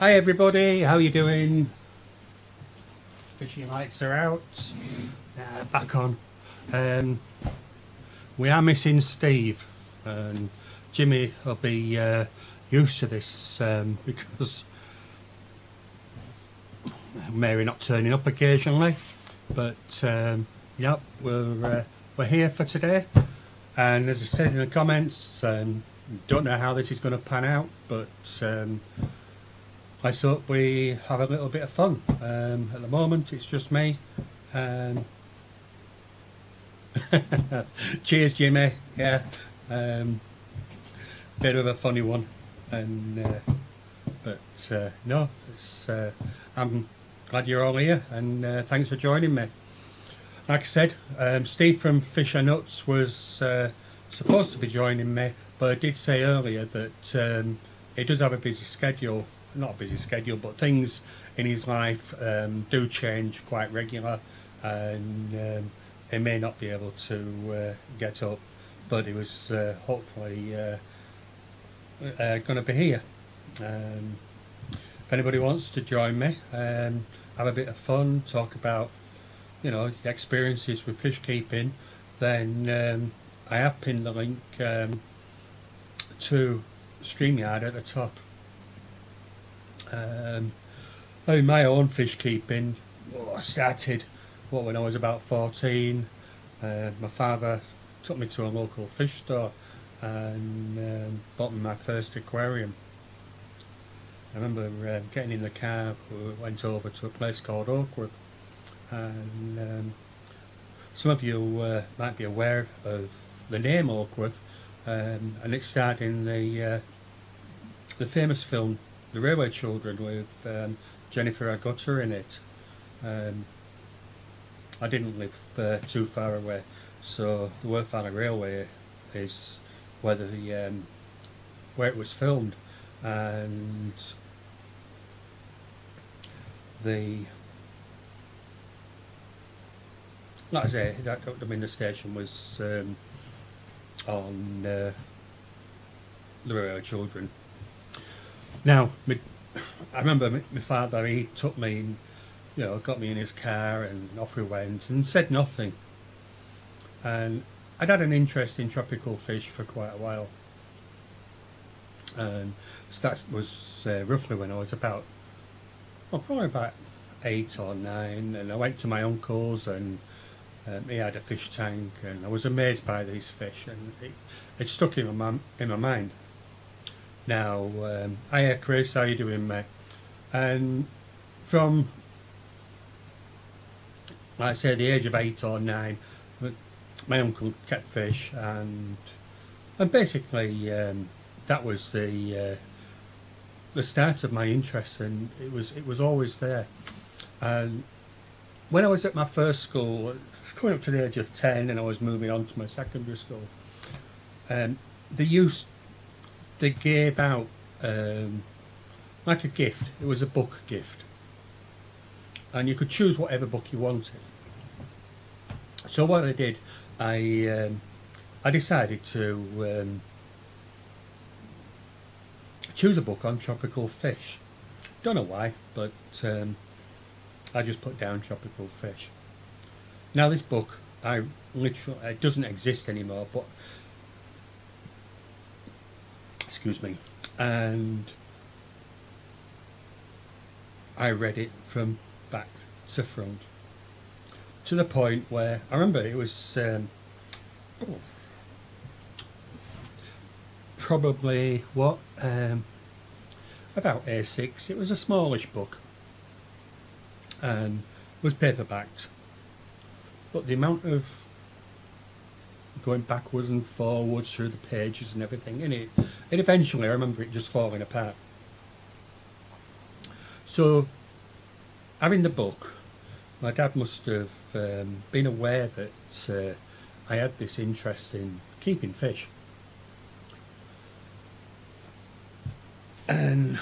Hi everybody, how you doing? Fishing lights are out. Back on. We are missing Steve, and Jimmy will be used to this because Mary not turning up occasionally. But yep, we're here for today. And as I said in the comments, don't know how this is going to pan out, but I thought we have a little bit of fun. At the moment it's just me. Cheers Jimmy, yeah. Bit of a funny one, and but no, it's, I'm glad you're all here, and thanks for joining me. Like I said, Steve from FishRnuts was supposed to be joining me, but I did say earlier that he does have a busy schedule. Not a busy schedule, but things in his life do change quite regular, and he may not be able to get up, but he was hopefully going to be here. If anybody wants to join me, have a bit of fun, talk about, you know, experiences with fish keeping, then I have pinned the link to StreamYard at the top. In my own fish keeping, I started when I was about 14. My father took me to a local fish store and bought me my first aquarium. I remember getting in the car, we went over to a place called Aquarium, and some of you might be aware of the name Aquarium, and it starred in the famous film The Railway Children with Jennifer Agutter in it. I didn't live too far away, so the Worth Railway is where where it was filmed, and like I say, the station was on the Railway Children. Now, I remember my father, he took me, you know, got me in his car and off we went, and said nothing. And I'd had an interest in tropical fish for quite a while. And that was roughly when I was about, well, probably about 8 or 9, and I went to my uncle's, and he had a fish tank, and I was amazed by these fish, and it stuck in my mind. Now, hiya Chris, how you doing, mate? And from, like I say, the age of 8 or 9, my uncle kept fish, and basically that was the start of my interest, and it was always there. And when I was at my first school, coming up to the age of 10, and I was moving on to my secondary school, they gave out like a gift. It was a book gift, and you could choose whatever book you wanted. So what I did, I decided to choose a book on tropical fish. Don't know why, but I just put down tropical fish. Now this book, it doesn't exist anymore, but excuse me, and I read it from back to front, to the point where I remember it was probably about A6. It was a smallish book and was paperbacked, but the amount of going backwards and forwards through the pages and everything in it, eventually I remember it just falling apart. So having the book, my dad must have been aware that I had this interest in keeping fish, and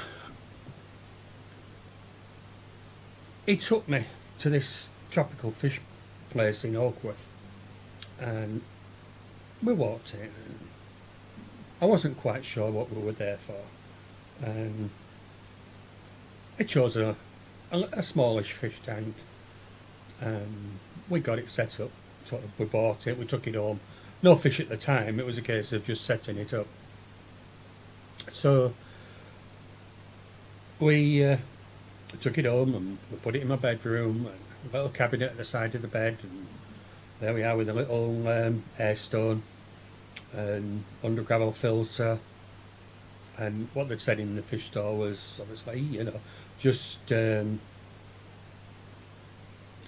he took me to this tropical fish place in Oakworth, and we walked in. I wasn't quite sure what we were there for, and I chose a smallish fish tank. We got it set up, sort of, we bought it, we took it home. No fish at the time, it was a case of just setting it up. So we took it home and we put it in my bedroom, and a little cabinet at the side of the bed, and there we are with a little air stone and under gravel filter. And what they'd said in the fish store was obviously, you know, just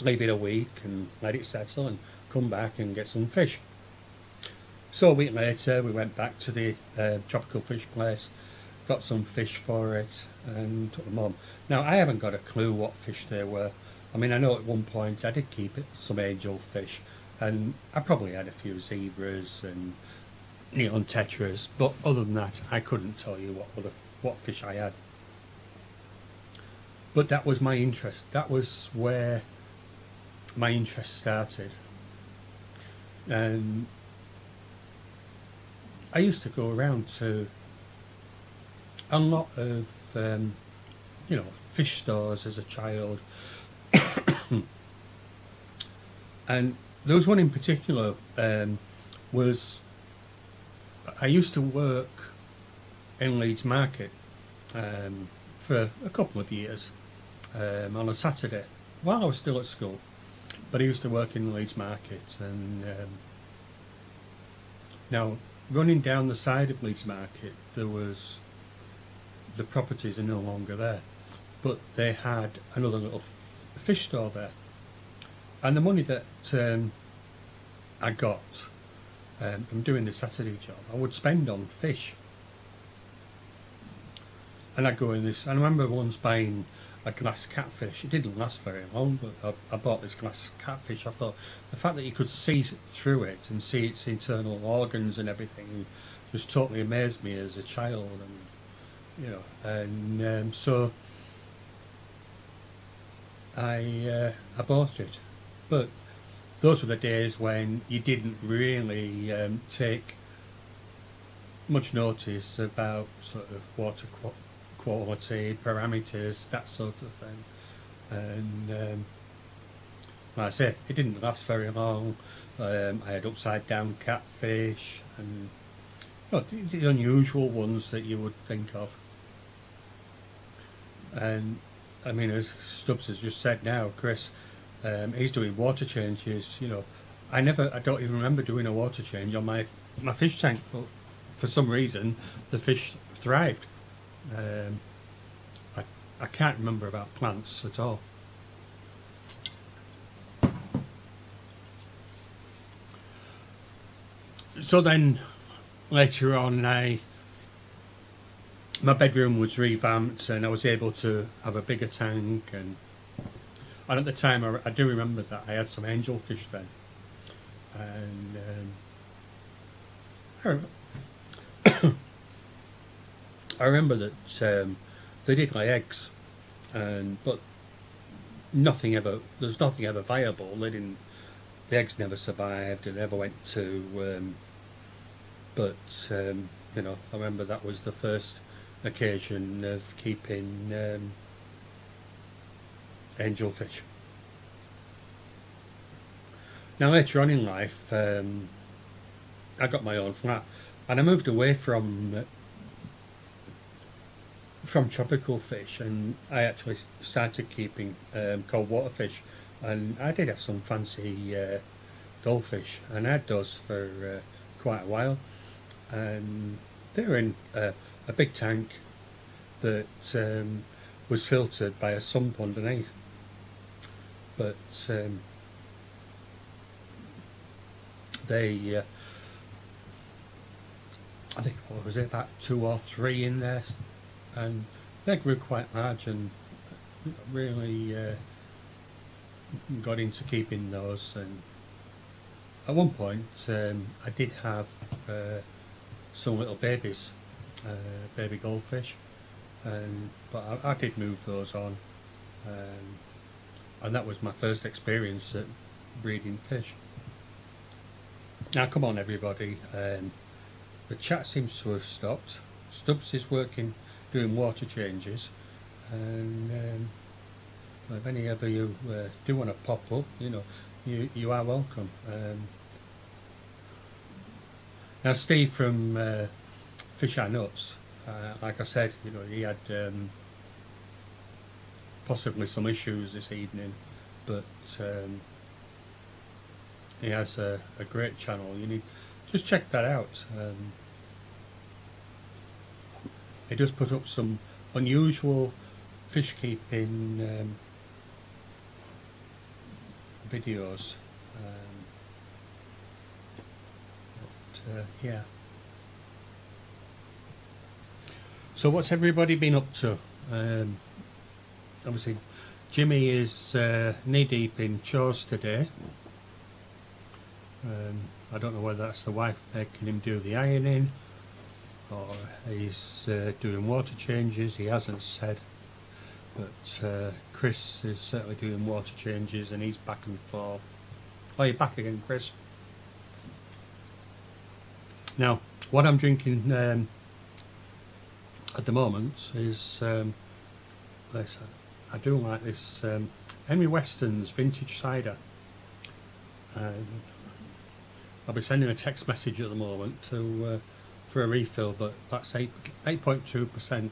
leave it a week and let it settle and come back and get some fish. So a week later we went back to the tropical fish place, got some fish for it and took them home. Now I haven't got a clue what fish they were. I mean, I know at one point I did keep some angel fish, and I probably had a few zebras and neon tetras, but other than that I couldn't tell you what fish I had. But that was my interest. That was where my interest started. And I used to go around to a lot of you know, fish stores as a child. And there was one in particular, was I used to work in Leeds Market for a couple of years on a Saturday while I was still at school. But I used to work in the Leeds Market, and now running down the side of Leeds Market, there was, the properties are no longer there, but they had another little fish store there, and the money that I got from doing the Saturday job, I would spend on fish. And I'd go in this, and I remember once buying a glass catfish. It didn't last very long, but I bought this glass catfish. I thought the fact that you could see through it and see its internal organs and everything just totally amazed me as a child. And you know, and so I bought it. But those were the days when you didn't really take much notice about sort of water quality, parameters, that sort of thing. And like I say, it didn't last very long. I had upside down catfish and the unusual ones that you would think of. And I mean, as Stubbs has just said now, Chris, he's doing water changes. You know, I don't even remember doing a water change on my fish tank, but for some reason the fish thrived. I can't remember about plants at all. So then later on my bedroom was revamped and I was able to have a bigger tank, and at the time I do remember that I had some angelfish then, and I remember that they did lay eggs, but there's nothing ever viable. The eggs never survived and never went to. But you know, I remember that was the first occasion of keeping angelfish. Now later on in life, I got my own flat, and I moved away from tropical fish, and I actually started keeping cold water fish, and I did have some fancy goldfish, and I had those for quite a while, and they were in a big tank that was filtered by a sump underneath. But they I think, what was it, about 2 or 3 in there, and they grew quite large, and really got into keeping those. And at one point I did have some little babies, baby goldfish, but I did move those on, and that was my first experience at breeding fish. Now come on everybody, the chat seems to have stopped. Stubbs is doing water changes, And if any of you do want to pop up, you are welcome. Now Steve from FishRnuts, like I said, he had possibly some issues this evening, but he has a great channel. You need just check that out. He does put up some unusual fish keeping videos. Yeah. So what's everybody been up to? Obviously Jimmy is knee deep in chores today. I don't know whether that's the wife making him do the ironing or he's doing water changes. He hasn't said, but Chris is certainly doing water changes and he's back and forth. Oh, you're back again, Chris. Now what I'm drinking at the moment is I do like this Henry Weston's vintage cider. I'll be sending a text message at the moment to for a refill, but that's 8.2%,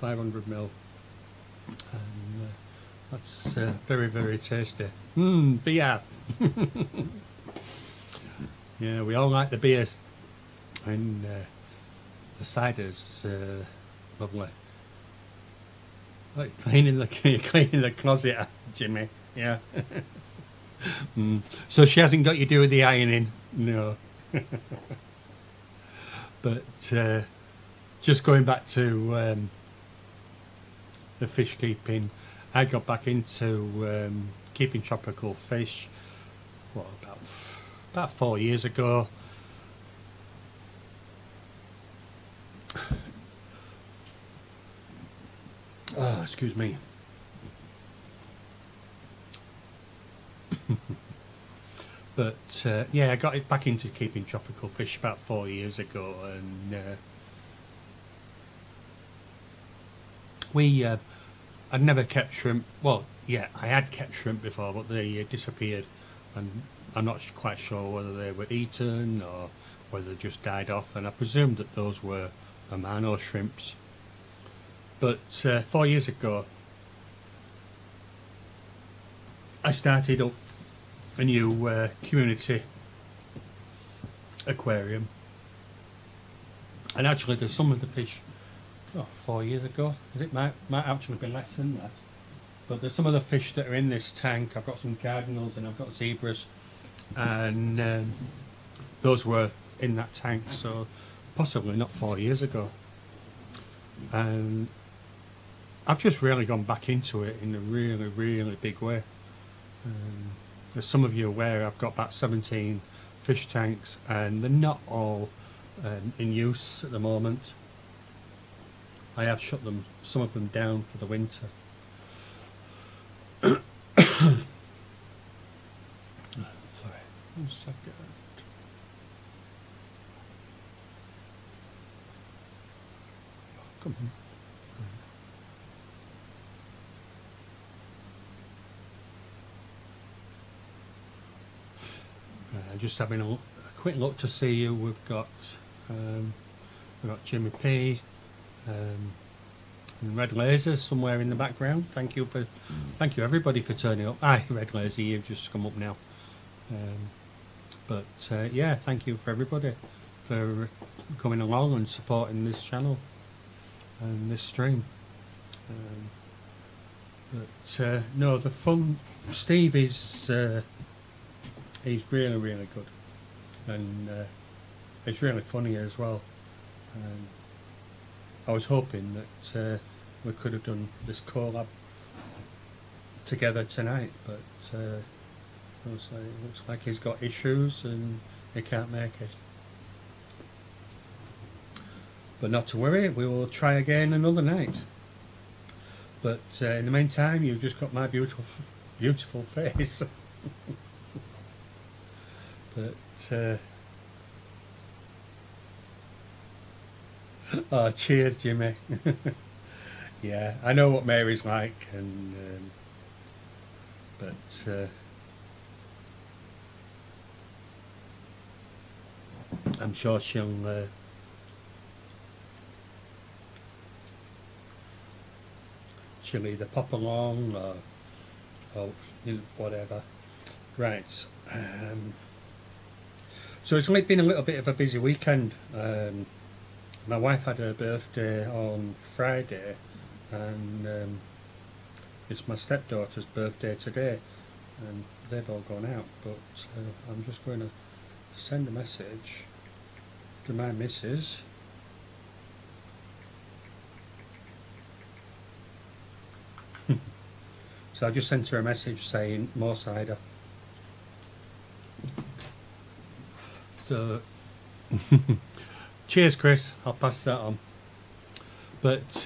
500ml, and that's very, very tasty. Beer. Yeah, we all like the beers, and the cider's lovely. Like cleaning the closet, Jimmy. Yeah. So she hasn't got you doing the ironing, no. But just going back to the fish keeping, I got back into keeping tropical fish. What, about 4 years ago. Oh, excuse me. But yeah, I got it back into keeping tropical fish about 4 years ago, and I'd never kept shrimp. Well, yeah, I had kept shrimp before, but they disappeared, and I'm not quite sure whether they were eaten or whether they just died off, and I presumed that those were Amano shrimps. But 4 years ago I started up a new community aquarium, and actually there's some of the fish 4 years ago, it might actually be less than that, but there's some of the fish that are in this tank. I've got some cardinals and I've got zebras, and those were in that tank, so possibly not 4 years ago. And I've just really gone back into it in a really, really big way. As some of you are aware, I've got about 17 fish tanks, and they're not all in use at the moment. I have shut some of them down for the winter. Sorry, 1 second. Come on. Just having a quick look to see who we've got. We've got Jimmy P, and Red Lasers somewhere in the background. Thank you everybody for turning up. Aye, Red Laser, you've just come up now. But yeah, thank you for everybody for coming along and supporting this channel and this stream. But no, the fun. Steve is he's really, really good, and it's really funny as well. I was hoping that we could have done this collab together tonight, but looks like he's got issues and he can't make it. But not to worry, we will try again another night. But in the meantime, you've just got my beautiful face. But oh, cheers, Jimmy. Yeah, I know what Mary's like, and but I'm sure she'll either pop along or whatever. Right. So it's been a little bit of a busy weekend. My wife had her birthday on Friday, and it's my stepdaughter's birthday today, and they've all gone out. But I'm just going to send a message to my missus. So I just sent her a message saying more cider. So cheers, Chris. I'll pass that on. But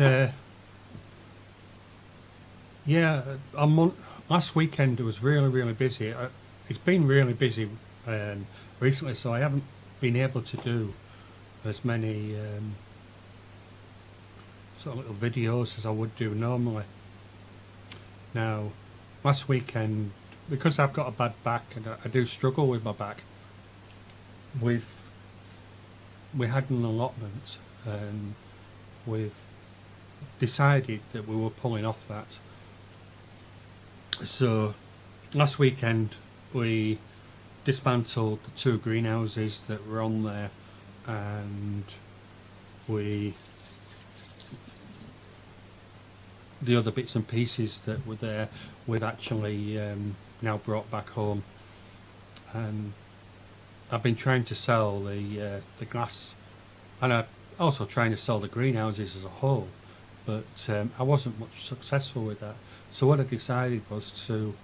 yeah, last weekend it was really busy. It's been really busy recently, so I haven't been able to do as many sort of little videos as I would do normally. Now, last weekend, because I've got a bad back and I do struggle with my back, we had an allotment, and we've decided that we were pulling off that. So last weekend we dismantled the 2 greenhouses that were on there, and the other bits and pieces that were there we've actually now brought back home, and I've been trying to sell the glass, and I'm also trying to sell the greenhouses as a whole, but I wasn't much successful with that. So what I decided was to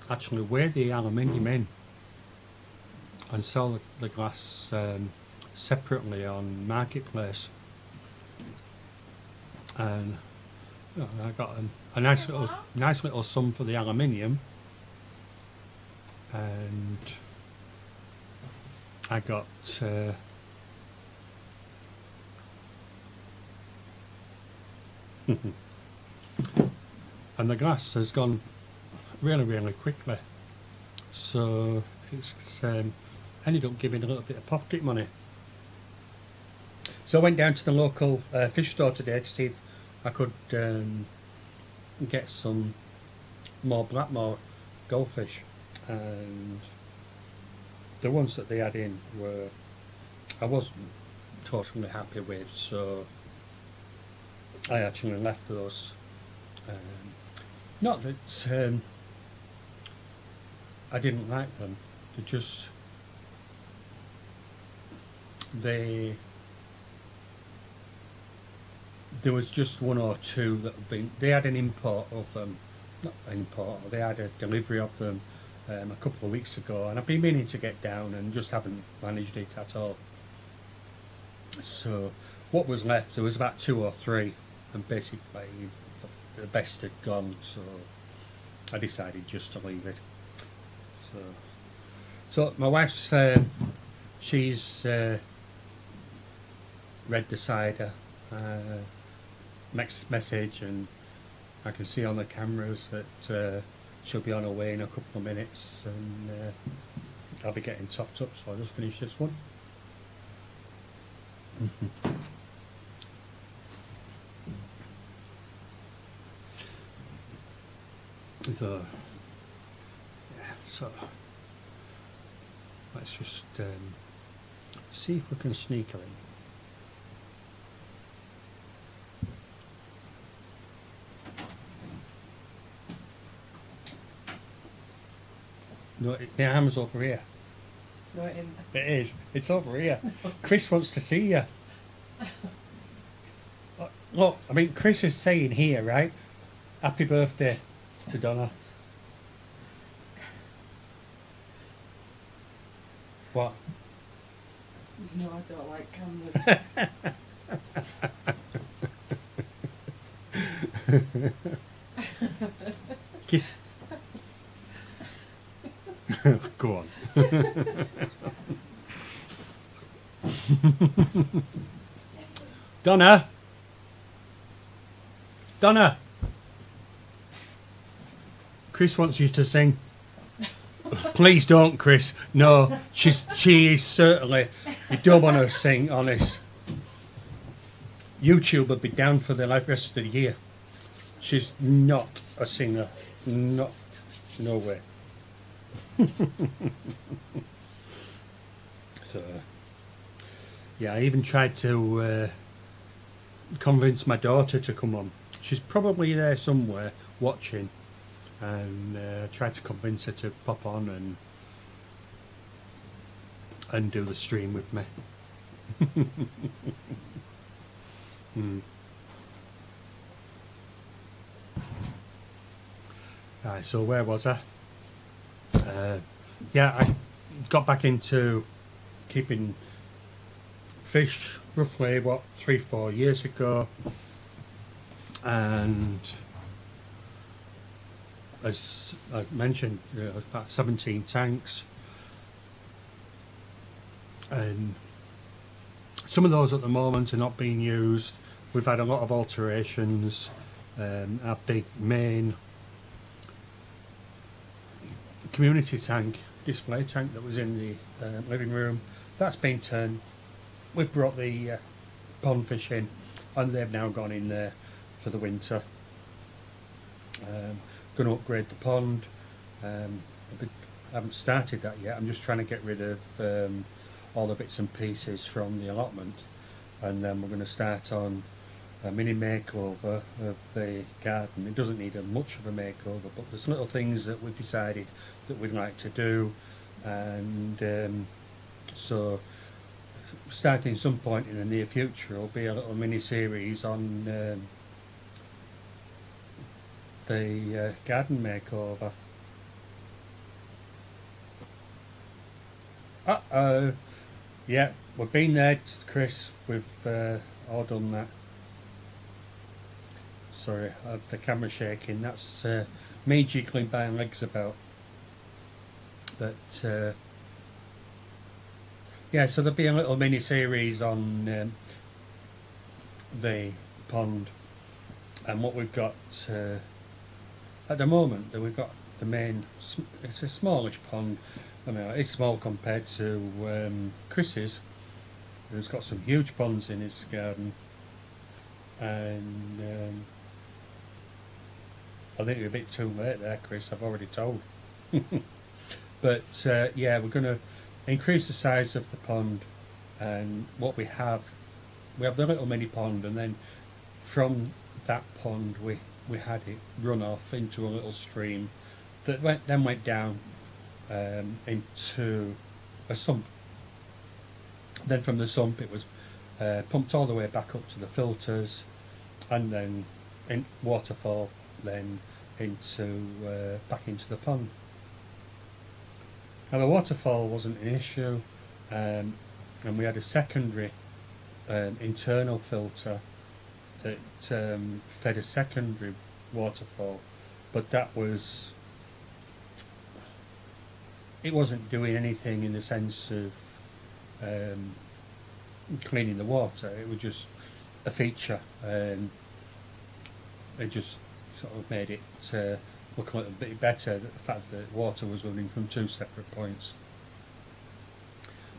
actually weigh the aluminium in and sell the glass separately on Marketplace, and I got a nice little sum for the aluminium, and I got and the glass has gone really quickly, so it's ended up giving a little bit of pocket money. So I went down to the local fish store today to see if I could get some more Blackmore goldfish, and the ones that they had in I wasn't totally happy with, so I actually left those. Not that I didn't like them, there was just 1 or 2 that they had an import of them, not an import, they had a delivery of them a couple of weeks ago, and I've been meaning to get down and just haven't managed it at all. So what was left, there was about 2 or 3, and basically the best had gone, so I decided just to leave it. So my wife's she's read the cider message, and I can see on the cameras that she'll be on her way in a couple of minutes, and I'll be getting topped up, so I'll just finish this one. So let's just see if we can sneak her in. No, the arm's over here. No, it isn't. It is. It's over here. Chris wants to see you. Look, I mean, Chris is saying here, right? Happy birthday to Donna. What? No, I don't like cameras. Kiss. Go on. Donna. Donna! Chris wants you to sing. Please don't, Chris. No, she is certainly. You don't want her to sing, honest. YouTube will be down for the rest of the year. She's not a singer. No way. So, yeah, I even tried to convince my daughter to come on. She's probably there somewhere watching, and tried to convince her to pop on and do the stream with me. Right, so where was I? Yeah, I got back into keeping fish roughly, 3-4 years ago, and as I mentioned, about 17 tanks, and some of those at the moment are not being used. We've had a lot of alterations. Our big main community tank, display tank that was in the living room, that's been turned. We've brought the pond fish in, and they've now gone in there for the winter. Going to upgrade the pond. I haven't started that yet. I'm just trying to get rid of all the bits and pieces from the allotment, and then we're going to start on a mini makeover of the garden. It doesn't need much of a makeover, but there's little things that we've decided that we'd like to do, and so starting some point in the near future will be a little mini series on the garden makeover. Yeah, we've been there, Chris. We've all done that. Sorry, the camera's shaking. That's me jiggling my legs about. But yeah, so there'll be a little mini series on the pond, and what we've got at the moment. That we've got the main. It's a smallish pond. I mean, it's small compared to Chris's, who's got some huge ponds in his garden, and I think you're a bit too late there, Chris. I've already told. But yeah, we're going to increase the size of the pond, and what we have the little mini pond, and then from that pond we had it run off into a little stream that went down into a sump. Then from the sump it was pumped all the way back up to the filters, and then in waterfall, then into back into the pond. Now the waterfall wasn't an issue, and we had a secondary internal filter that fed a secondary waterfall, but it wasn't doing anything in the sense of cleaning the water. It was just a feature, and it just sort of made it look a little bit better, the fact that water was running from two separate points.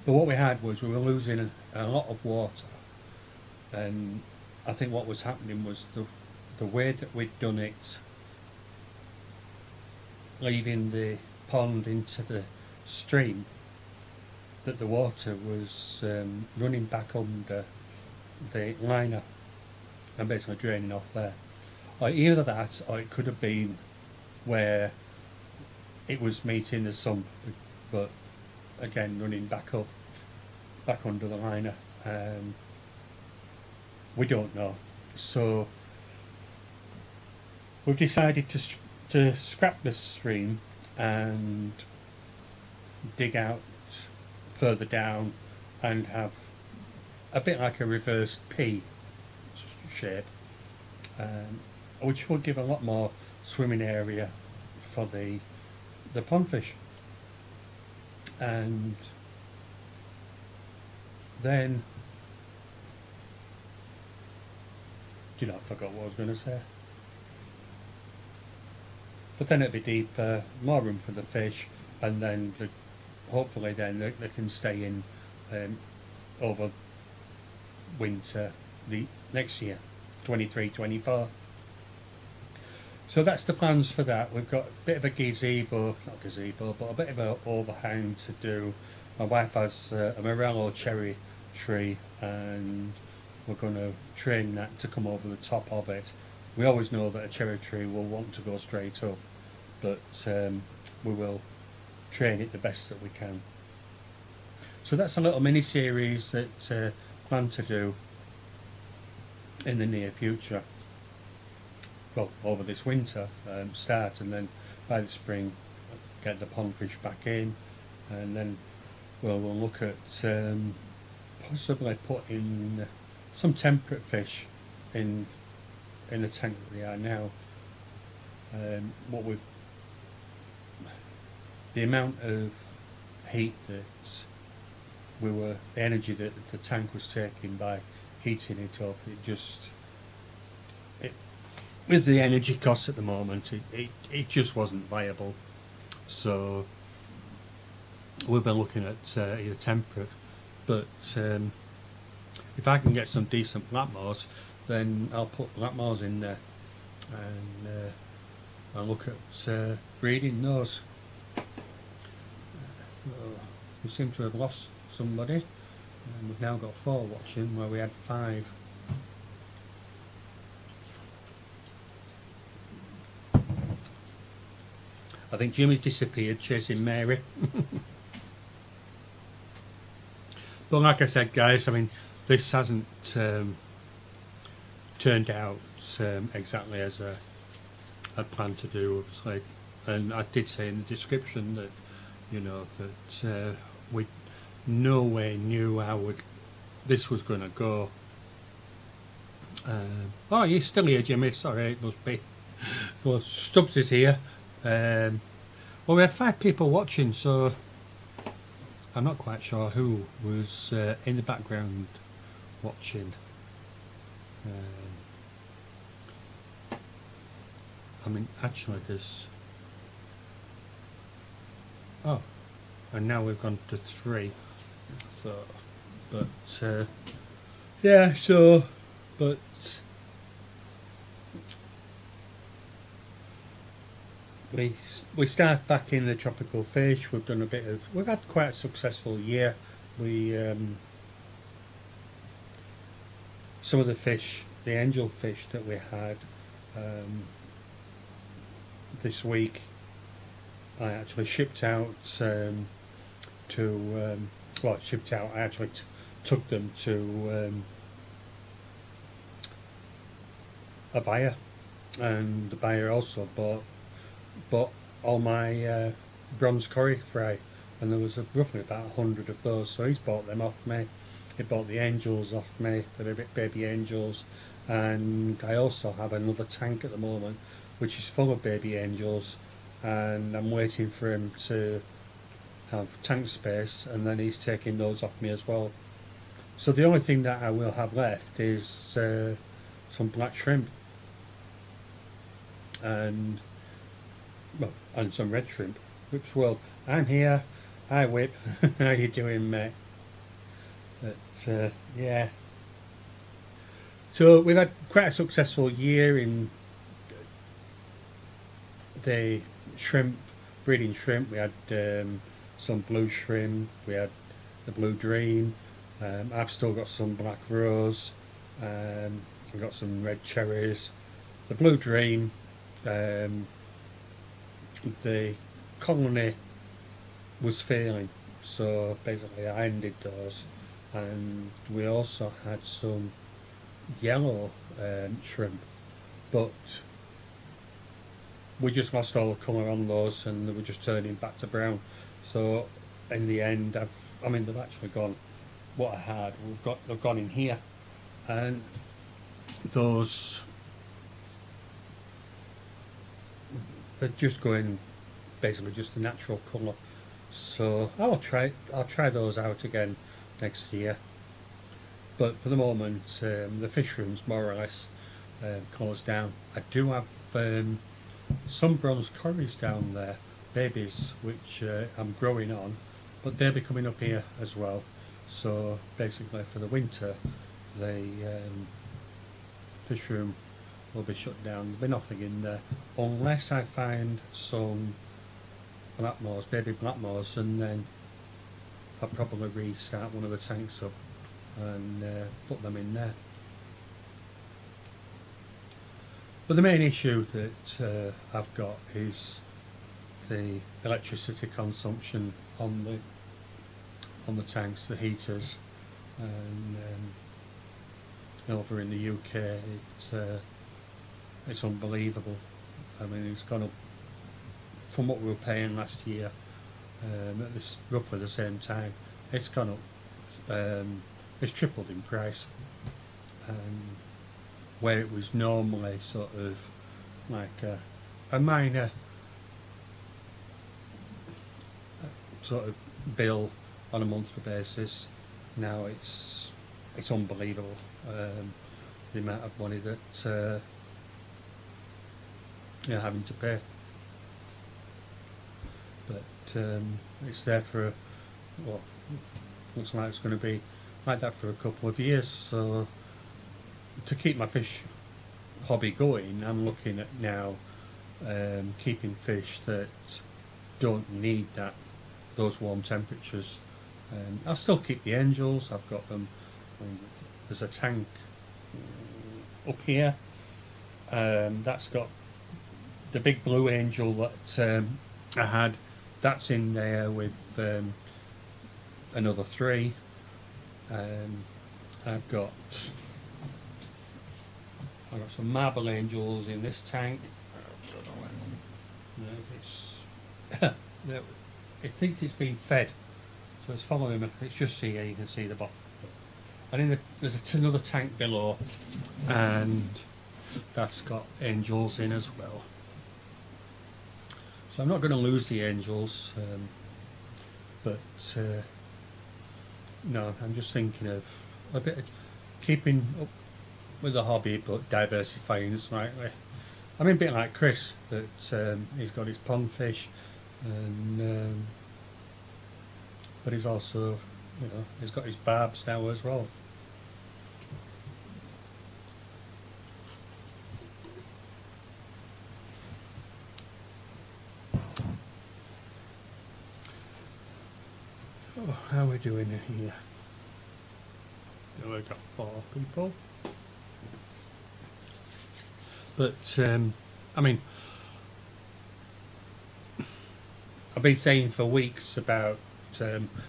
But what we had was we were losing a lot of water, and I think what was happening was the way that we'd done it, leaving the pond into the stream, that the water was running back under the liner and basically draining off there. Or either that, or it could have been where it was meeting the sump, but again running back under the liner. We don't know, so we've decided to scrap the stream and dig out further down and have a bit like a reversed P shape, which will give a lot more swimming area for the pondfish. And then, I forgot what I was going to say. but then it'll be deeper, more room for the fish, and then hopefully then they can stay in over winter the next year, 23-24. So that's the plans for that. We've got a bit of a gazebo, not gazebo, but a bit of an overhang to do. My wife has a morello cherry tree, and we're going to train that to come over the top of it. We always know that a cherry tree will want to go straight up, but we will train it the best that we can. So that's a little mini series that I plan to do in the near future. Well, over this winter start, and then by the spring get the pond fish back in, and then we'll look at possibly putting some temperate fish in the tank that they are now. The amount of heat that the energy that the tank was taking by heating it up, with the energy costs at the moment, it just wasn't viable. So we've been looking at either temperate, but if I can get some decent blackmores, then I'll put blackmores in there, and I'll look at breeding those. We seem to have lost somebody, and we've now got 4 watching where we had 5. I think Jimmy disappeared chasing Mary. But like I said, guys, I mean, this hasn't turned out exactly as I planned to do, obviously. And I did say in the description that, you know, that we nowhere knew how this was going to go. Oh, you're still here, Jimmy. Sorry, it must be. Well, Stubbs is here. Well, we had 5 people watching, so I'm not quite sure who was in the background watching. I mean, actually there's... Oh, and now we've gone to 3. So, but yeah, so, but we start back in the tropical fish. We've done we've had quite a successful year. We some of the fish, the angel fish that we had this week, I actually shipped out shipped out. I actually took them to a buyer, and the buyer also bought all my bronze cory fry, and there was roughly about 100 of those, so he's bought them off me. He bought the angels off me, the baby angels, and I also have another tank at the moment which is full of baby angels, and I'm waiting for him to have tank space, and then he's taking those off me as well. So the only thing that I will have left is some black shrimp and some red shrimp. Whips World, I'm here. Hi Whip. How you doing, mate? But yeah, so we've had quite a successful year in the shrimp, breeding shrimp. We had some blue shrimp, we had the blue dream, I've still got some black rose, I've got some red cherries. The blue dream, the colony was failing, so basically I ended those, and we also had some yellow shrimp, but we just lost all the colour on those, and they were just turning back to brown. So in the end, I mean they've actually gone, what I had, they've gone in here, and those they're just going basically just the natural colour. So I'll try those out again next year. But for the moment, the fish room's more or less closed down. I do have some bronze corys down there, babies, which I'm growing on, but they'll be coming up here as well. So basically for the winter, the fish room will be shut down. There'll be nothing in there unless I find some blackmores, baby blackmores, and then I'll probably restart one of the tanks up and put them in there. But the main issue that I've got is the electricity consumption on the tanks, the heaters, and over in the UK it's unbelievable. I mean, it's gone up from what we were paying last year at this roughly the same time. It's gone up. It's tripled in price. Where it was normally sort of like a minor sort of bill on a monthly basis, now it's unbelievable, the amount of money that you're having to pay. But it's there for well, looks like it's going to be like that for a couple of years. So to keep my fish hobby going, I'm looking at now keeping fish that don't need those warm temperatures. I'll still keep the angels. I've got them. There's a tank up here that's got the big blue angel that I had. That's in there with another 3. I've got some marble angels in this tank. No, it thinks it's been fed, so it's following me. It's just here, you can see the bottom. And there's another tank below, and that's got angels in as well. So I'm not going to lose the angels, but no, I'm just thinking of a bit of keeping up with the hobby, but diversifying slightly. I mean, a bit like Chris, that he's got his pond fish, and but he's also, he's got his barbs now as well. Oh, how are we doing here? We've got 4 people. But I mean, I've been saying for weeks about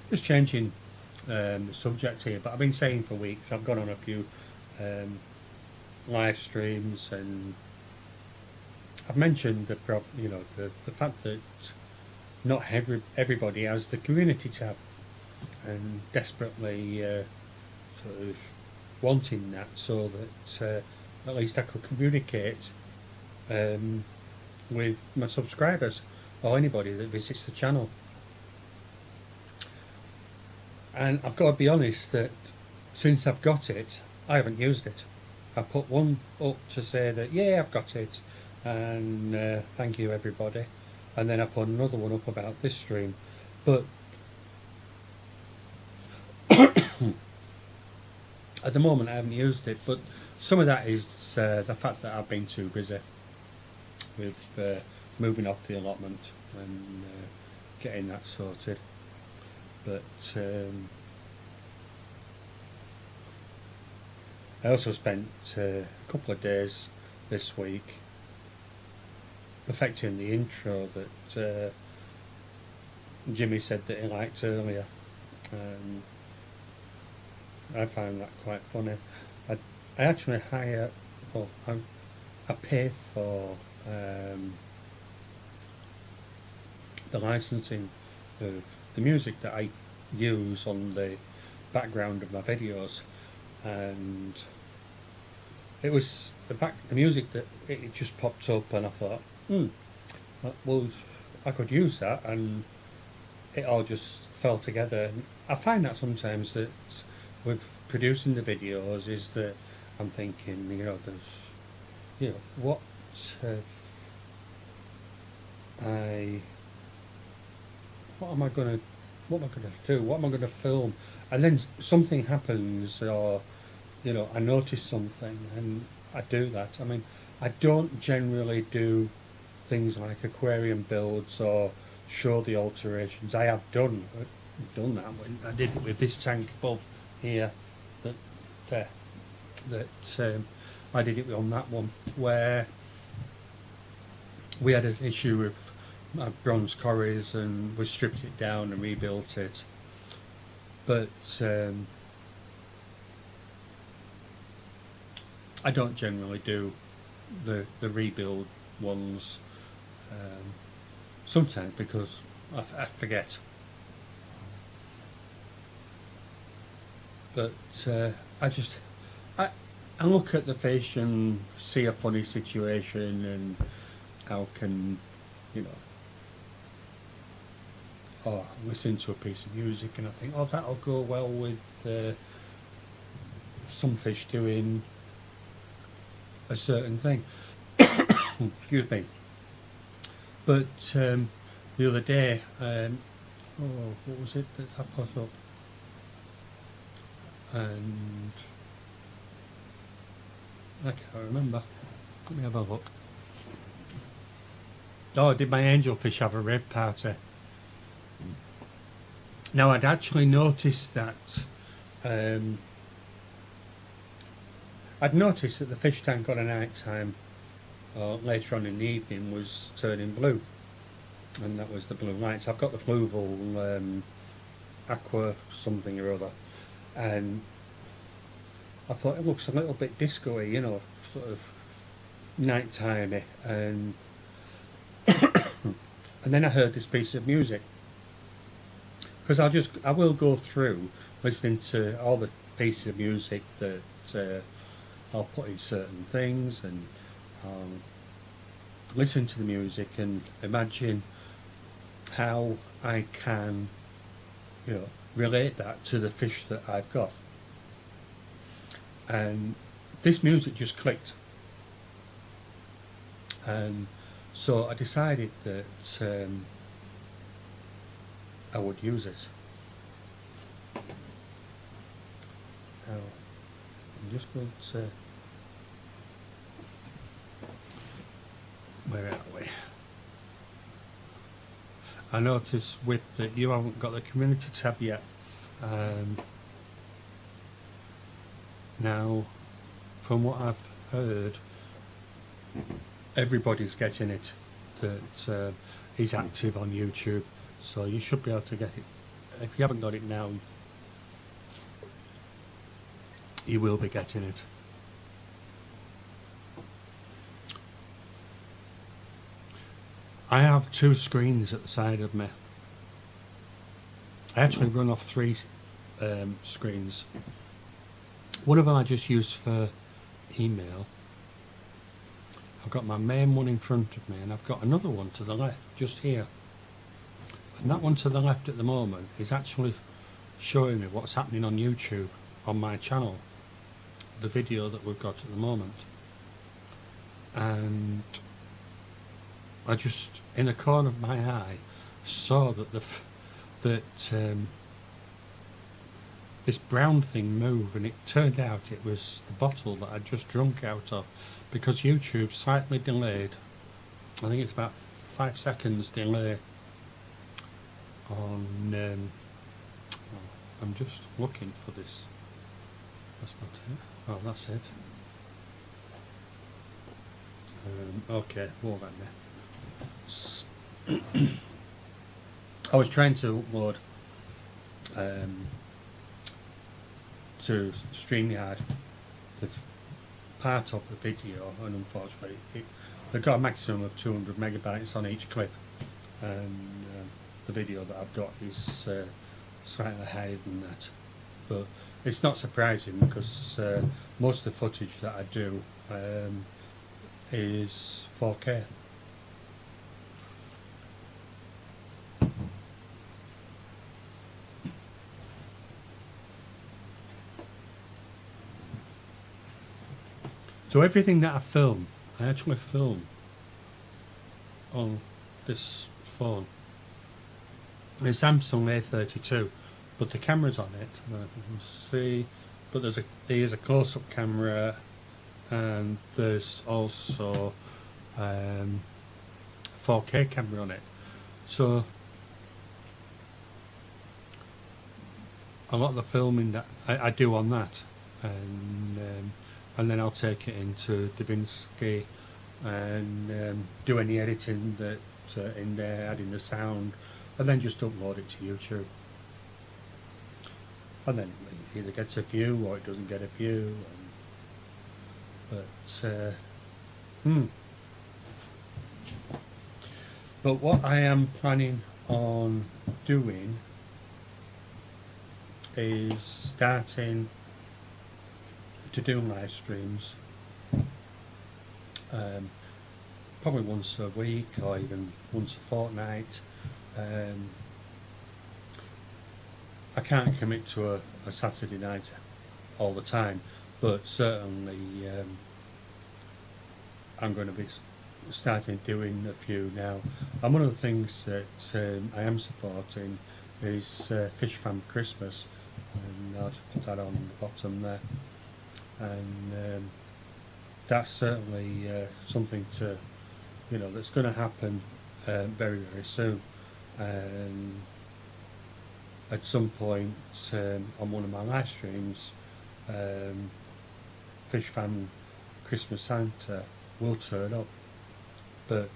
just changing the subject here, but I've been saying for weeks, I've gone on a few live streams, and I've mentioned the fact that not everybody has the community tab, and desperately sort of wanting that, so that at least I could communicate with my subscribers or anybody that visits the channel. And I've got to be honest that since I've got it, I haven't used it. I put one up to say that, yeah, I've got it, and thank you everybody, and then I put another one up about this stream, but at the moment I haven't used it. But some of that is the fact that I've been too busy with moving off the allotment and getting that sorted. But I also spent a couple of days this week perfecting the intro that Jimmy said that he liked earlier. I found that quite funny. I actually hire, well, I pay for the licensing of the music that I use on the background of my videos, and it was the music that it just popped up, and I thought, well, I could use that, and it all just fell together. And I find that sometimes that with producing the videos is that I'm thinking, there's, what what am I gonna do? What am I gonna film? And then something happens, or I notice something, and I do that. I mean, I don't generally do things like aquarium builds or show the alterations. I have done that when I did it with this tank above here. That I did it on that one where we had an issue with bronze corries, and we stripped it down and rebuilt it. But I don't generally do the rebuild ones, sometimes because I forget. But I look at the fish and see a funny situation, and how can or listen to a piece of music, and I think, oh, that'll go well with some fish doing a certain thing. Excuse me. But the other day, what was it that I put up? And I can't remember. Let me have a look. Oh, did my angelfish have a rave party? Now, I'd actually noticed that I'd noticed that the fish tank on a night time, or later on in the evening, was turning blue, and that was the blue lights. I've got the Fluval Aqua something or other, and I thought it looks a little bit disco-y, sort of night-timey, and and then I heard this piece of music, because I will go through listening to all the pieces of music that I'll put in certain things, and listen to the music and imagine how I can relate that to the fish that I've got. And this music just clicked, and so I decided that I would use it. Now, I'm just going to, where are we? I notice with that you haven't got the community tab yet. Now, from what I've heard, everybody's getting it that is active on YouTube, so you should be able to get it. If you haven't got it now, you will be getting it. I have two screens at the side of me. I actually run off three screens. One of them I just use for email. I've got my main one in front of me, and I've got another one to the left, just here. And that one to the left at the moment is actually showing me what's happening on YouTube, on my channel, the video that we've got at the moment. And I just, in the corner of my eye, saw that this brown thing moved, and it turned out it was the bottle that I'd just drunk out of, because YouTube slightly delayed. I think it's about 5 seconds delay on I'm just looking for this. That's not it. Oh, that's it. Okay, more than that. I was trying to upload to StreamYard the part of the video, and unfortunately they've got a maximum of 200 megabytes on each clip, and the video that I've got is slightly higher than that. But it's not surprising, because most of the footage that I do is 4K. So everything that I film, I actually film on this phone. It's Samsung A32, but the camera's on it. You can see, but there's a close-up camera, and there's also 4K camera on it. So a lot of the filming that I do on that, and then I'll take it into DaVinci and do any editing that in there, adding the sound, and then just upload it to YouTube. And then it either gets a view or it doesn't get a view. But what I am planning on doing is starting to do live streams, probably once a week or even once a fortnight. I can't commit to a Saturday night all the time, but certainly I'm going to be starting doing a few now. And one of the things that I am supporting is Fish Fam Christmas, and I'll just put that on the bottom there. And that's certainly something to, that's going to happen very, very soon. And at some point on one of my live streams, Fish Fam Christmas Santa will turn up, but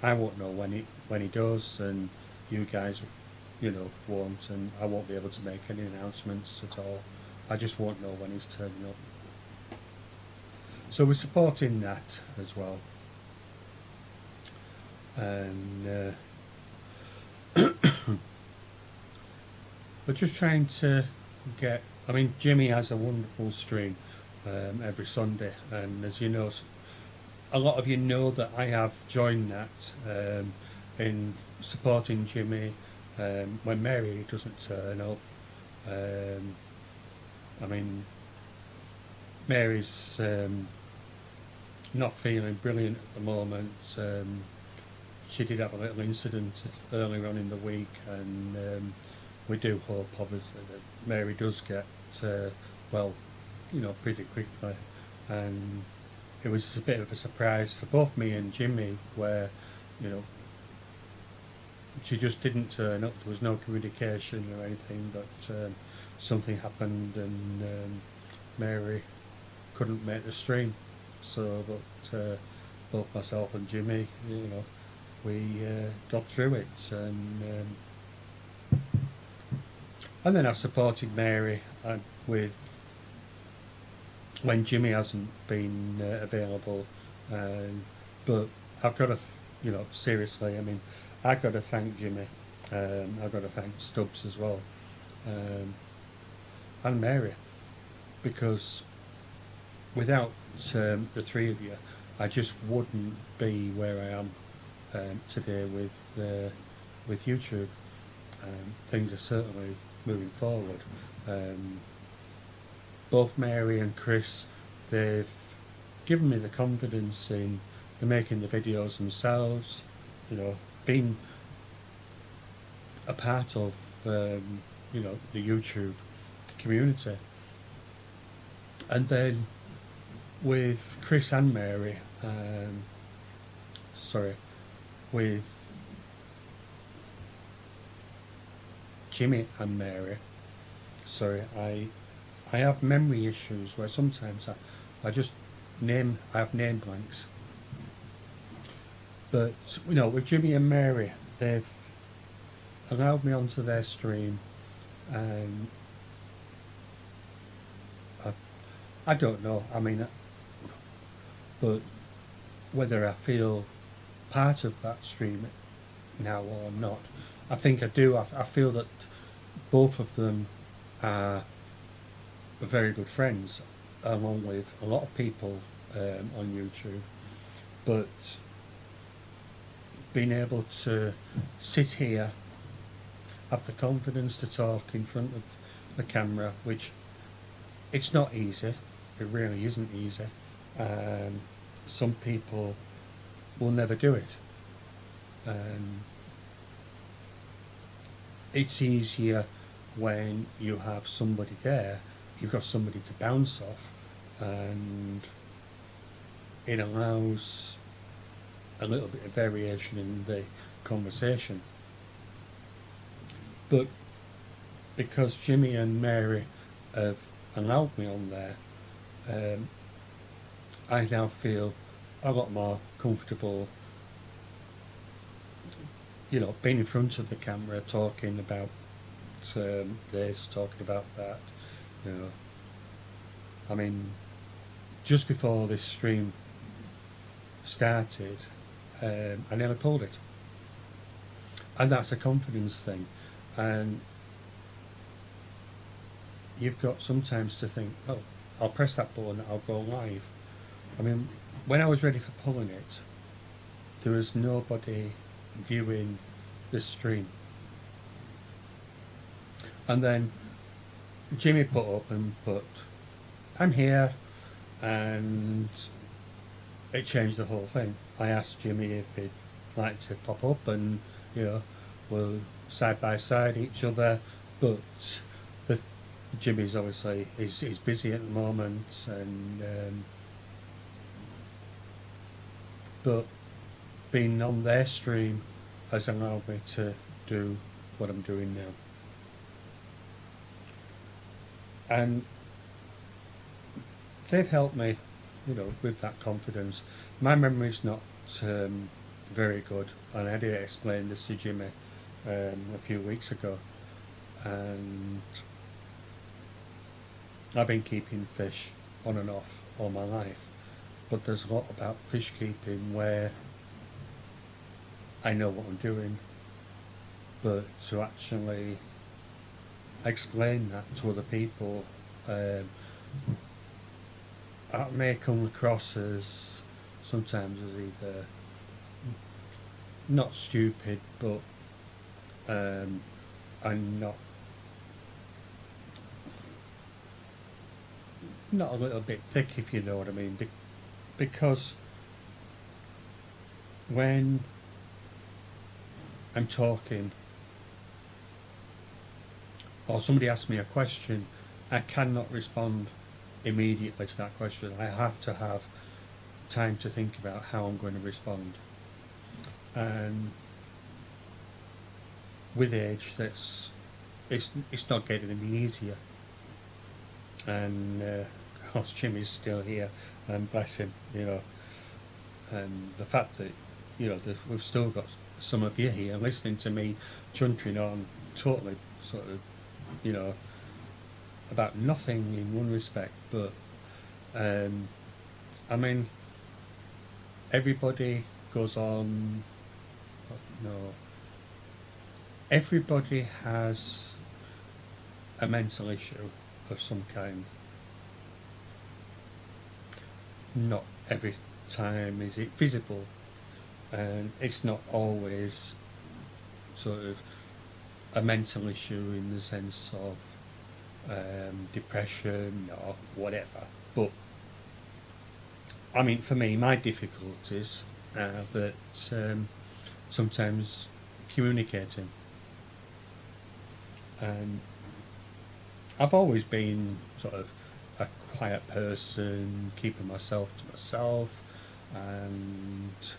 I won't know when he does, and you guys, won't, and I won't be able to make any announcements at all. I just won't know when he's turning up. So we're supporting that as well. And we're just trying to get, Jimmy has a wonderful stream every Sunday, and as you know, a lot of you know that I have joined that in supporting Jimmy when Mary doesn't turn up. Mary's not feeling brilliant at the moment. She did have a little incident earlier on in the week, and we do hope obviously that Mary does get well, pretty quickly. And it was a bit of a surprise for both me and Jimmy, where she just didn't turn up. There was no communication or anything, but something happened, and Mary couldn't make the stream. So, but both myself and Jimmy, we got through it, and then I've supported Mary with when Jimmy hasn't been available, but I've got to, seriously, I've got to thank Jimmy, I've got to thank Stubbs as well, and Mary, because without the three of you, I just wouldn't be where I am today with YouTube. Things are certainly moving forward. Both Mary and Chris, they've given me the confidence in making the videos themselves, being a part of the YouTube community. And then with Chris and Mary, with Jimmy and Mary, I have memory issues where sometimes I have name blanks. But with Jimmy and Mary, they've allowed me onto their stream, and I don't know. But whether I feel part of that stream now or not, I think I do. I feel that both of them are very good friends, along with a lot of people on YouTube. But being able to sit here, have the confidence to talk in front of the camera, which it's not easy, it really isn't easy. Some people will never do it, It's easier when you have somebody there, you've got somebody to bounce off, and it allows a little bit of variation in the conversation. But because Jimmy and Mary have allowed me on there, I now feel a lot more comfortable, being in front of the camera, talking about this, talking about that. I mean, just before this stream started, I nearly pulled it, and that's a confidence thing. And you've got sometimes to think, oh, I'll press that button, I'll go live. I mean, when I was ready for pulling it, there was nobody viewing this stream. And then Jimmy put up and put, I'm here, and it changed the whole thing. I asked Jimmy if he'd like to pop up, and we'll side by side each other, but Jimmy's obviously he's busy at the moment, and but being on their stream has allowed me to do what I'm doing now. And they've helped me, with that confidence. My memory's not very good, and I did explain this to Jimmy a few weeks ago. And I've been keeping fish on and off all my life, but there's a lot about fish keeping where I know what I'm doing, but to actually explain that to other people, I may come across as sometimes as either not stupid, but I'm not a little bit thick, if you know what I mean, because when I'm talking or somebody asks me a question, I cannot respond immediately to that question. I have to have time to think about how I'm going to respond. And with age, it's not getting any easier. And of course, Jimmy's still here, and bless him, and the fact that we've still got some of you here listening to me chuntering on totally sort of about nothing in one respect, but I mean, everybody goes on. No, everybody has a mental issue of some kind. Not every time is it visible, and it's not always sort of a mental issue in the sense of depression or whatever. But I mean, for me, my difficulties are that sometimes communicating, and I've always been sort of a quiet person, keeping myself to myself, and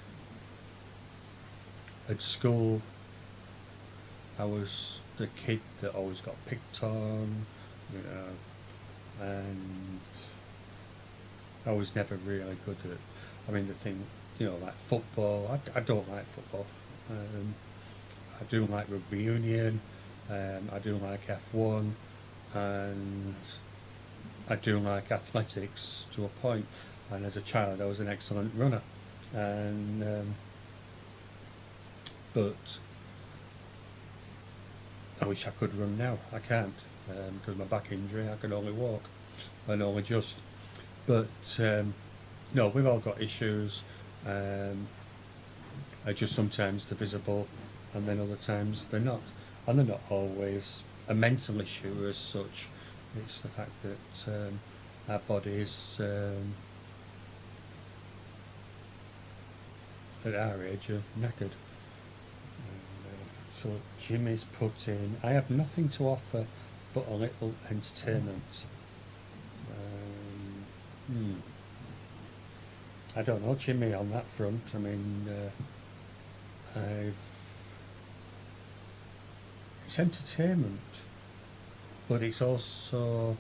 at school I was the kid that always got picked on, and I was never really good at, I mean, the thing, like football, I don't like football. I do like rugby union, I do like F1, and I do like athletics to a point. And as a child I was an excellent runner, and but I wish I could run now. I can't, because of my back injury. I can only walk and only just. But no, we've all got issues. Just sometimes they're visible, and then other times they're not. And they're not always a mental issue as such. It's the fact that our bodies at our age are knackered. So Jimmy's put in, I have nothing to offer but a little entertainment. I don't know, Jimmy, on that front. I mean, it's entertainment, but it's also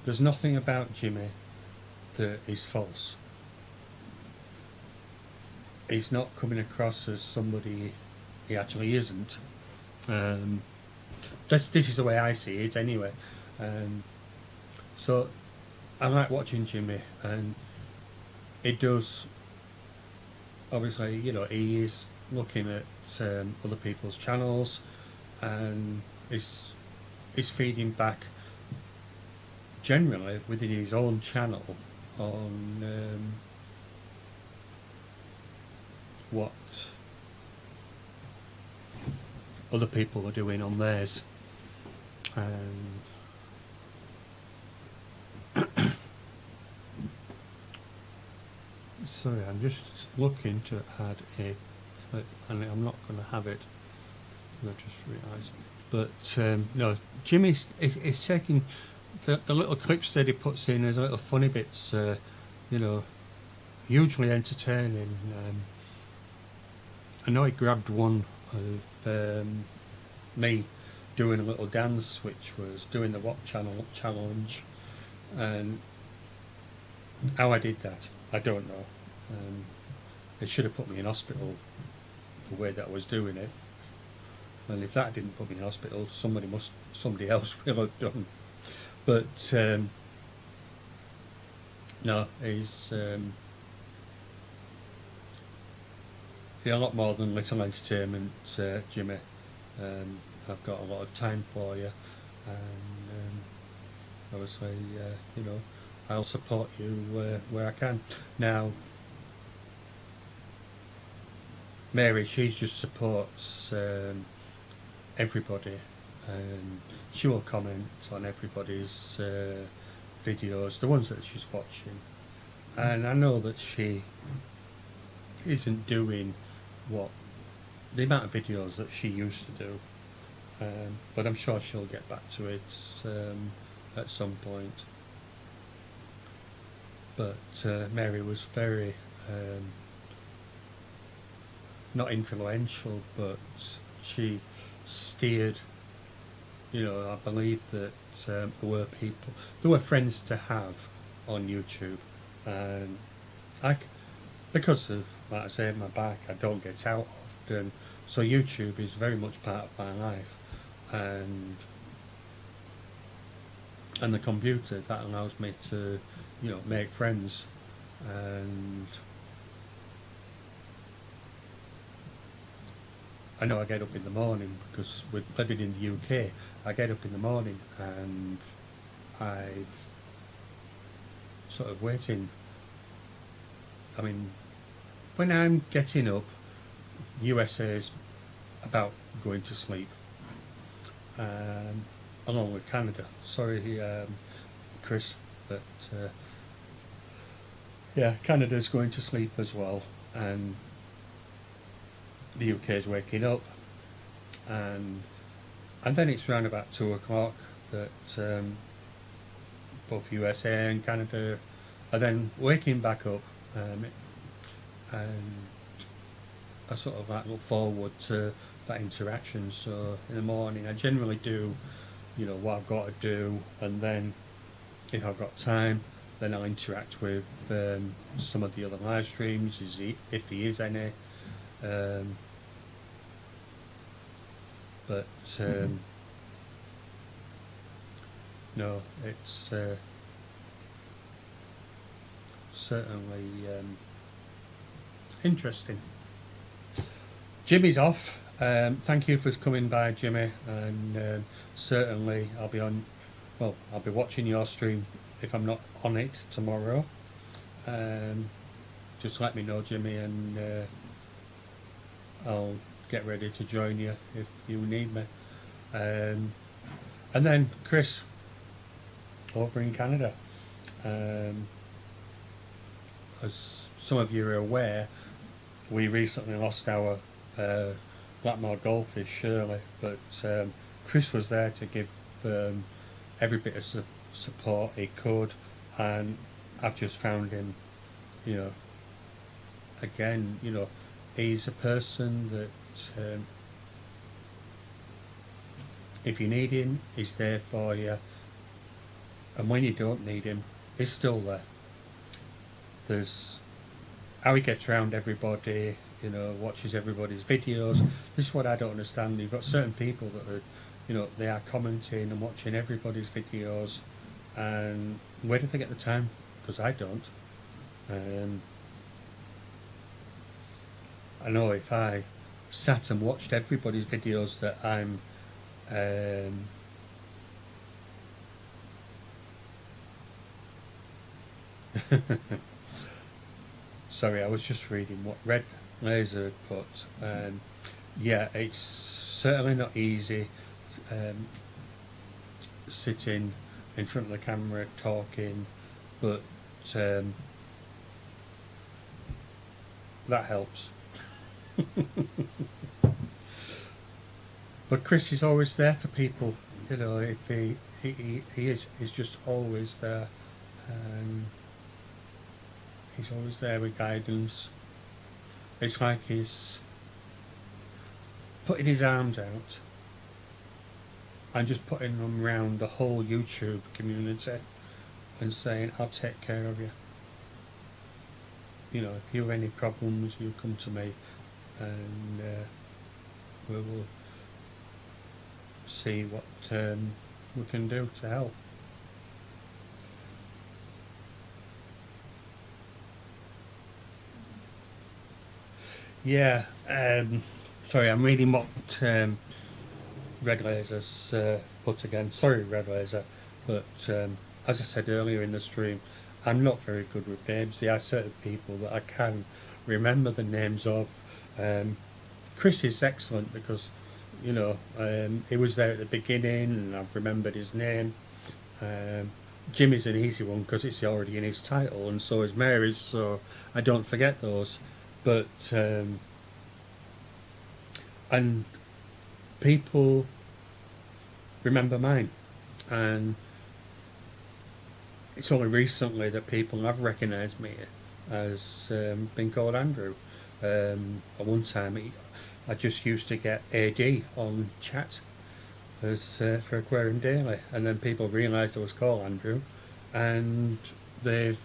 there's nothing about Jimmy that is false. He's not coming across as somebody he actually isn't. This is the way I see it anyway. So I like watching Jimmy, and it does, obviously, you know, he is looking at other people's channels, and is feeding back generally within his own channel on what other people are doing on theirs. And sorry, I'm just looking to add a clip, and I'm not going to have it. I just realised. But no, Jimmy's is taking the little clips that he puts in as little funny bits. You know, hugely entertaining. I know he grabbed one of me doing a little dance, which was doing the What Channel challenge, and how I did that, I don't know. They should have put me in hospital the way that I was doing it, and if that didn't put me in hospital, somebody else will have done. But no, he's a lot more than little entertainment, Jimmy. I've got a lot of time for you, and obviously, you know, I'll support you where I can. Now, Mary, she just supports everybody, and she will comment on everybody's videos, the ones that she's watching, and I know that she isn't doing the amount of videos that she used to do, but I'm sure she'll get back to it at some point. But Mary was very not influential, but she steered, you know, I believe that there were friends to have on YouTube, and because of, like I say, my back, I don't get out often, so YouTube is very much part of my life, and the computer, that allows me to, you know, make friends. And I know I get up in the morning, because with living in the UK, I get up in the morning and I've sort of waiting. I mean, when I'm getting up, USA's about going to sleep, along with Canada. Sorry, Chris, but yeah, Canada's going to sleep as well, and the UK is waking up, and then it's around about 2 o'clock that both USA and Canada are then waking back up, and I sort of like look forward to that interaction. So in the morning I generally do, you know, what I've got to do, and then if I've got time, then I'll interact with some of the other live streams, if there is any. But no, it's certainly interesting. Jimmy's off. Thank you for coming by, Jimmy, and certainly I'll be watching your stream if I'm not on it tomorrow. Just let me know, Jimmy, and I'll get ready to join you if you need me. And then Chris over in Canada has some of you are aware, we recently lost our Blackmore goldfish, Shirley, but Chris was there to give every bit of support he could, and I've just found him, you know, again, you know, he's a person that if you need him, he's there for you, and when you don't need him, he's still there. There's how he gets around everybody, you know, watches everybody's videos. This is what I don't understand. You've got certain people that are, you know, they are commenting and watching everybody's videos, and where do they get the time? Because I don't. I know if I sat and watched everybody's videos that I'm sorry, I was just reading what Red Laser had put. Yeah, it's certainly not easy sitting in front of the camera talking, but that helps. But Chris is always there for people, you know. If he's just always there. He's always there with guidance. It's like he's putting his arms out and just putting them around the whole YouTube community and saying, I'll take care of you. You know, if you have any problems, you come to me, and we will see what we can do to help. Yeah, sorry, I'm reading what Red Laser's put again. Sorry, Red Laser, but as I said earlier in the stream, I'm not very good with names. There are certain people that I can remember the names of. Chris is excellent because, you know, he was there at the beginning and I've remembered his name. Jimmy's an easy one because it's already in his title, and so is Mary's, so I don't forget those. But and people remember mine, and it's only recently that people have recognised me as being called Andrew. At one time I just used to get AD on chat as for Aquarium Daily, and then people realised I was called Andrew, and they've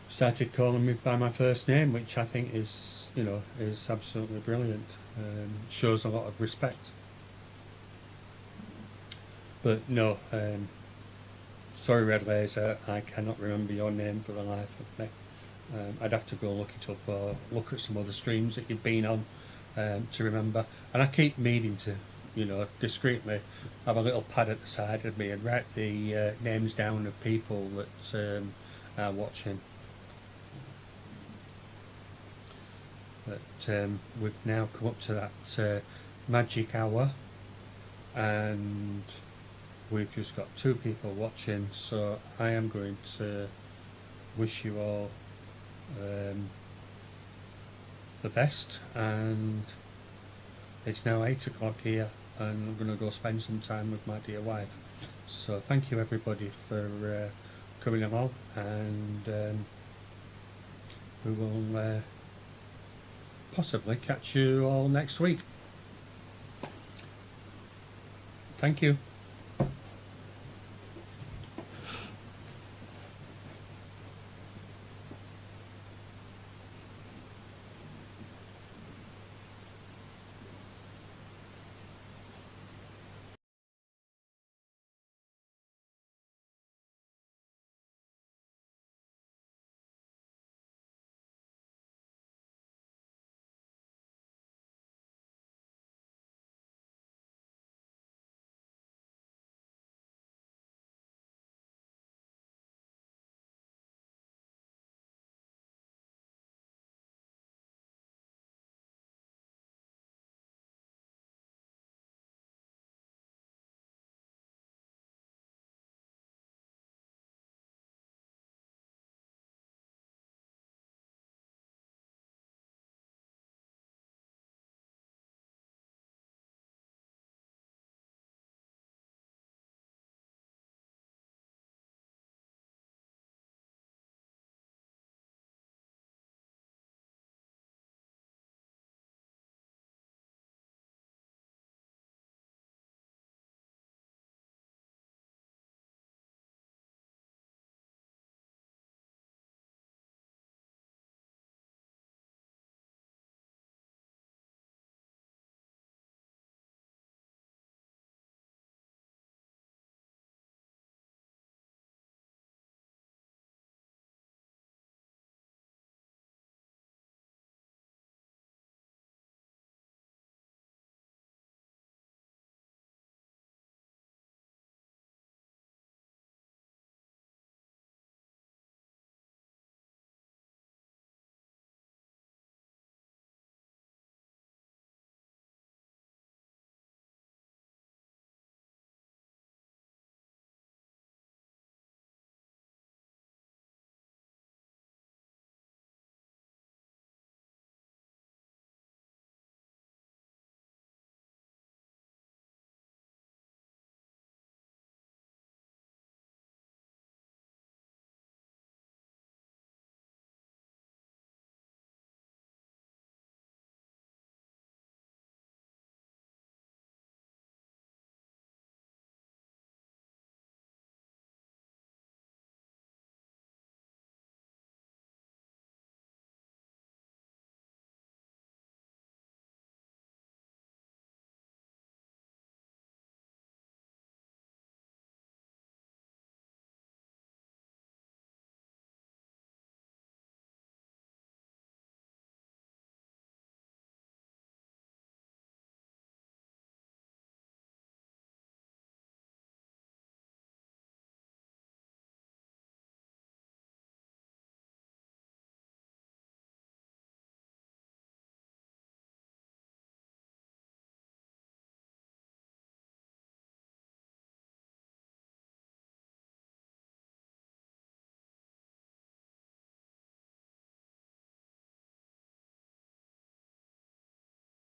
started calling me by my first name, which I think is, you know, is absolutely brilliant. Shows a lot of respect. But no, sorry Red Laser, I cannot remember your name for the life of me. I'd have to go look it up or look at some other streams that you've been on to remember. And I keep meaning to, you know, discreetly have a little pad at the side of me and write the names down of people that are watching. But we've now come up to that magic hour, and we've just got 2 people watching, so I am going to wish you all the best. And it's now 8 o'clock here, and I'm going to go spend some time with my dear wife. So thank you everybody for coming along, and we will possibly catch you all next week. Thank you.